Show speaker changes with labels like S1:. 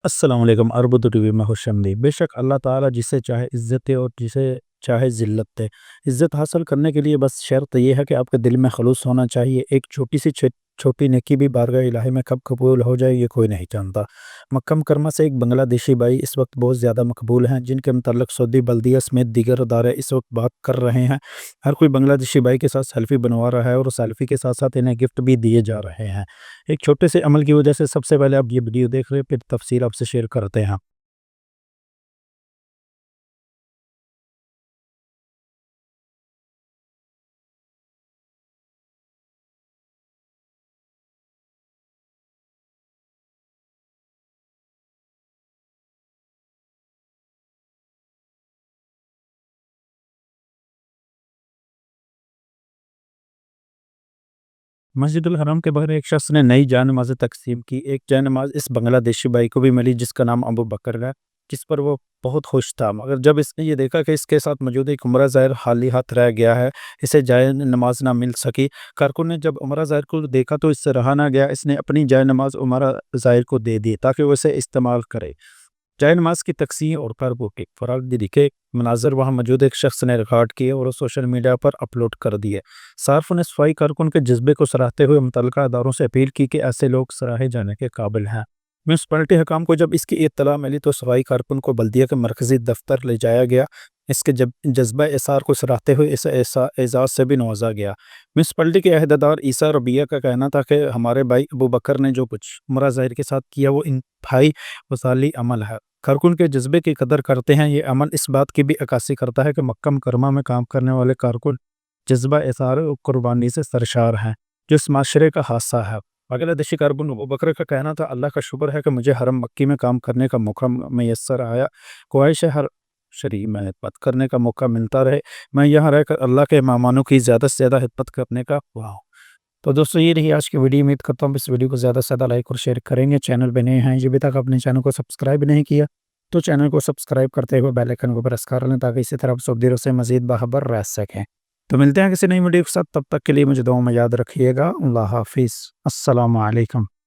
S1: السلام علیکم اربد T V میں خوش آمدید۔ بے شک اللہ تعالیٰ جسے چاہے عزت دے اور جسے چاہے ذلت دے۔ عزت حاصل کرنے کے لیے بس شرط یہ ہے کہ آپ کے دل میں خلوص ہونا چاہیے۔ ایک چھوٹی سی چھوٹی نیکی بھی بارگاہ الہی میں کب قبول ہو جائے یہ کوئی نہیں جانتا۔ مکہ مکرمہ سے ایک بنگلہ دیشی بھائی اس وقت بہت زیادہ مقبول ہیں، جن کے متعلق سعودی بلدیہ سمیت دیگر ادارے اس وقت بات کر رہے ہیں۔ ہر کوئی بنگلہ دیشی بھائی کے ساتھ سیلفی بنوا رہا ہے اور سیلفی کے ساتھ ساتھ انہیں گفٹ بھی دیے جا رہے ہیں۔ ایک چھوٹے سے عمل کی وجہ سے سب سے پہلے آپ یہ ویڈیو دیکھ رہے ہیں، پھر تفصیل آپ سے شیئر کرتے ہیں۔ مسجد الحرام کے باہر ایک شخص نے نئی جائے نمازیں تقسیم کی۔ ایک جائے نماز اس بنگلہ دیشی بھائی کو بھی ملی جس کا نام ابو بکر ہے، جس پر وہ بہت خوش تھا، مگر جب اس نے یہ دیکھا کہ اس کے ساتھ موجود ایک عمرہ زائر خالی ہاتھ رہ گیا ہے، اسے جائے نماز نہ مل سکی۔ کارکن نے جب عمرہ زائر کو دیکھا تو اس سے رہا نہ گیا، اس نے اپنی جائے نماز عمرہ زائر کو دے دی تاکہ وہ اسے استعمال کرے۔ جائے نماز کی تقسیم اور کربوں کے فرال کے مناظر وہاں موجود ایک شخص نے ریکارڈ کیے اور سوشل میڈیا پر اپلوڈ کر دیے۔ صارفوں نے صفائی کارکن کے جذبے کو سراہتے ہوئے متعلقہ اداروں سے اپیل کی کہ ایسے لوگ سراہے جانے کے قابل ہیں۔ میونسپلٹی حکام کو جب اس کی اطلاع ملی تو صفائی کارکن کو بلدیہ کے مرکزی دفتر لے جایا گیا، اس کے جذبہ اثار کو سراہتے ہوئے اسے اعزاز سے بھی نوازا گیا۔ میونسپلٹی کے عہدیدار عیسیٰ ربیہ کا کہنا تھا کہ ہمارے بھائی ابو بکر نے جو کچھ عمرہ زائر کے ساتھ کیا وہ انتہائی مثالی عمل ہے۔ کارکن کے جذبے کی قدر کرتے ہیں۔ یہ عمل اس بات کی بھی عکاسی کرتا ہے کہ مکہ مکرمہ میں کام کرنے والے کارکن جذبہ اثار و قربانی سے سرشار ہیں، جو اس معاشرے کا حصہ ہے۔ بنگلہ دیشی کارکن ابو بکر کا کہنا تھا، اللہ کا شکر ہے کہ مجھے حرم مکی میں کام کرنے کا موقع میسر آیا۔ خواہش ہے ہر شریع میں خدمت کرنے کا موقع ملتا رہے۔ میں یہاں رہ کر اللہ کے مہمانوں کی زیادہ سے زیادہ خدمت کرنے کا ہوا ہوں۔ تو دوستو یہ رہی آج کی ویڈیو۔ امید کرتا ہوں اس ویڈیو کو زیادہ سے زیادہ لائک اور شیئر کریں گے۔ چینل پہ نئے ہیں، یہ ابھی تک اپنے چینل کو سبسکرائب نہیں کیا تو چینل کو سبسکرائب کرتے ہوئے بیل آئیکن کو پریس کر لیں تاکہ اسی طرح سعودی سے مزید باخبر رہ سکیں۔ تو ملتے ہیں کسی نئی ویڈیو کے ساتھ، تب تک کے لیے مجھے دعاؤں میں یاد رکھیے گا۔ اللہ حافظ، السلام علیکم۔